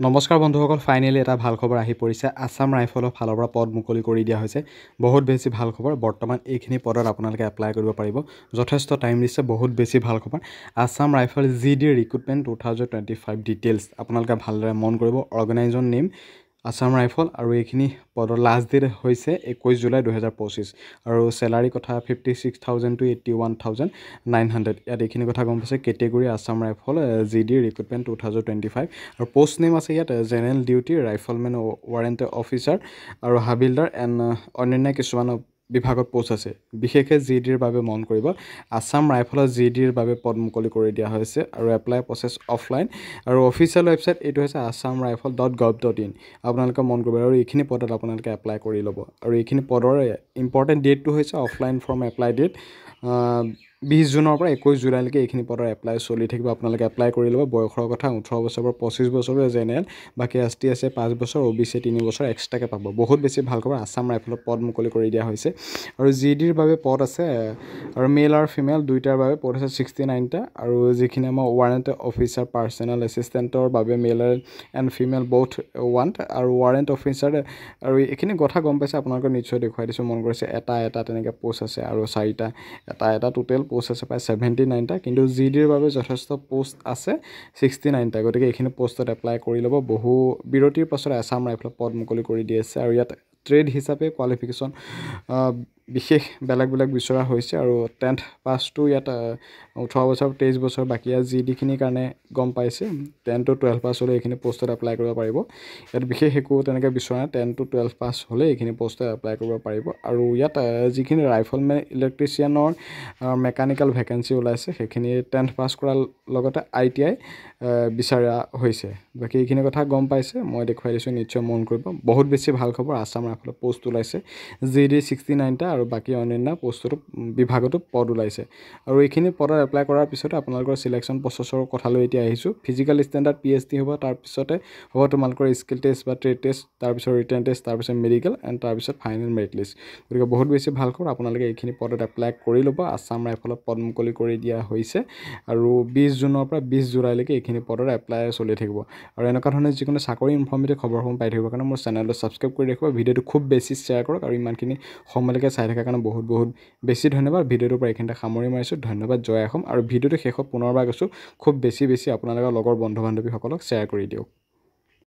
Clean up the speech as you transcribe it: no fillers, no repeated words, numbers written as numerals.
নমস্কাৰ বন্ধুসকল, ফাইনেলি এটা ভাল খবৰ আহি পৰিছে। আছাম ৰাইফলৰ ফালৰ পৰা পদ মুকলি কৰি দিয়া হৈছে। বহুত বেছি ভাল খবৰ। বৰ্তমান এইখিনি পদত আপোনালোকে এপ্লাই কৰিব পাৰিব। যথেষ্ট টাইম দিছে, বহুত বেছি ভাল খবৰ। Assam rifle GD recruitment 2025 details আপোনালোকে ভালদৰে মন কৰিব। অৰ্গেনাইজেশ্যন নেম আছাম ৰাইফল আৰু এইখিনি পদৰ লাষ্ট ডেট হৈছে 21 জুলাই 2025 আৰু চেলাৰী কথা 56,000 to 81,900। ইয়াত এইখিনি কথা গম পাইছে। Category Assam rifle GD recruitment 2025 আৰু পোষ্ট নেম আছে ইয়াত general duty riflemen warrant officer আৰু হাবিলদাৰ এণ্ড অন্যান্য কিছুমান বিভাগত পোষ্ট আছে। বিশেষকৈ GDৰ বাবে মন কৰিব। আছাম ৰাইফলৰ GDৰ বাবে পদ মুকলি কৰি দিয়া হৈছে আৰু এপ্লাই প্ৰচেছ অফলাইন আৰু অফিচিয়েল ৱেবছাইট এইটো হৈছে assam-rifle.gov.in। আপোনালোকে মন কৰিব আৰু এইখিনি পদত আপোনালোকে এপ্লাই কৰি ল'ব। আৰু এইখিনি পদৰ ইম্পৰ্টেণ্ট ডেটটো হৈছে অফলাইন ফৰ্ম এপ্লাই ডেট 20 জুনৰ পৰা 21 জুলাইলৈকে এইখিনি পদৰ এপ্লাই চলি থাকিব। আপোনালোকে এপ্লাই কৰি ল'ব। বয়সৰ কথা 18 বছৰৰ পৰা 25 বছৰৰ জেনেৰেল, বাকী ST আছে 5 বছৰ, OBC 3 বছৰ এক্সট্ৰাকৈ পাব। বহুত বেছি ভাল খবৰ। আছাম ৰাইফলত পদ মুকলি কৰি দিয়া হৈছে আৰু GDৰ বাবে পদ আছে আৰু মেল আৰু ফিমেল দুইটাৰ বাবে পদ আছে 69টা আৰু যিখিনি আমাৰ ৱাৰেণ্ট অফিচাৰ পাৰ্চনেল এছিষ্টেণ্টৰ বাবে মেল এণ্ড ফিমেল বথ ৱান্ট আৰু ৱাৰেণ্ট অফিচাৰ আৰু এইখিনি কথা গম পাইছে। আপোনালোকে নিশ্চয় দেখুৱাই দিছোঁ, মন কৰিছে। এটা তেনেকৈ পোষ্ট আছে আৰু 4টা এটা টোটেল পোষ্ট আছে প্ৰায় 79টা, কিন্তু GDৰ বাবে যথেষ্ট পোষ্ট আছে 69টা। গতিকে এইখিনি পোষ্টত এপ্লাই কৰি ল'ব। বহু বিৰতিৰ পাছত আছাম ৰাইফলত পদ মুকলি কৰি দি আছে আৰু ইয়াত ট্ৰেড হিচাপে কোৱালিফিকেশ্যন বিশেষ বেলেগ বিচৰা হৈছে আৰু 10th পাছটো ইয়াত 18 বছৰ 23 বছৰ বাকী ইয়াত GDখিনিৰ কাৰণে গম পাইছে 10 to 12 পাছ হ'লে এইখিনি পোষ্টত এপ্লাই কৰিব পাৰিব। ইয়াত বিশেষ একো তেনেকৈ বিচৰা নাই। 10 to 12 পাছ হ'লে এইখিনি পোষ্টত এপ্লাই কৰিব পাৰিব আৰু ইয়াত যিখিনি ৰাইফলমেন ইলেক্ট্ৰিচিয়ানৰ মেকানিকেল ভেকেঞ্চি ওলাইছে সেইখিনি 10th পাছ কৰাৰ লগতে ITI বিচাৰা হৈছে। বাকী এইখিনি কথা গম পাইছে, মই দেখুৱাই দিছোঁ, নিশ্চয় মন কৰিব। বহুত বেছি ভাল খবৰ। আছাম ৰাইফলত পোষ্ট ওলাইছে GD 69টা আৰু বাকী অন্যান্য পোষ্টতো বিভাগতো পদ ওলাইছে আৰু এইখিনি পদত এপ্লাই কৰাৰ পিছতে আপোনালোকৰ চিলেকশ্যন প্ৰচেছৰ কথালৈ এতিয়া আহিছোঁ। ফিজিকেল ষ্টেণ্ডাৰ্ড PST হ'ব, তাৰপিছতে হ'ব তোমালোকৰ স্কিল টেষ্ট বা ট্ৰেড টেষ্ট, তাৰপিছত ৰিটেন টেষ্ট, তাৰপিছত মেডিকেল এণ্ড তাৰপিছত ফাইনেল মেৰিট লিষ্ট। গতিকে বহুত বেছি ভাল খবৰ। আপোনালোকে এইখিনি পদত এপ্লাই কৰি ল'ব। আছাম ৰাইফলত পদ মুকলি কৰি দিয়া হৈছে আৰু 20 জুনৰ পৰা 20 জুলাইলৈকে এইখিনি পদৰ এপ্লাই চলি থাকিব আৰু এনেকুৱা ধৰণৰ যিকোনো চাকৰি ইনফৰ্মেটিভ খবৰসমূহ পাই থাকিবৰ কাৰণে মোৰ চেনেলটো ছাবস্ক্ৰাইব কৰি ৰাখিব। ভিডিঅ'টো খুব বেছি শ্বেয়াৰ কৰক আৰু ইমানখিনি সময়লৈকে চাই থকাৰ কাৰণে বহুত বেছি ধন্যবাদ। ভিডিঅ'টোৰ পৰা এইখিনিতে সামৰি মাৰিছোঁ। ধন্যবাদ। জয় অসম। আৰু ভিডিঅ'টো শেষত পুনৰবাৰ কৈছোঁ, খুব বেছি আপোনালোকৰ লগৰ বন্ধু বান্ধৱীসকলক শ্বেয়াৰ কৰি দিয়ক।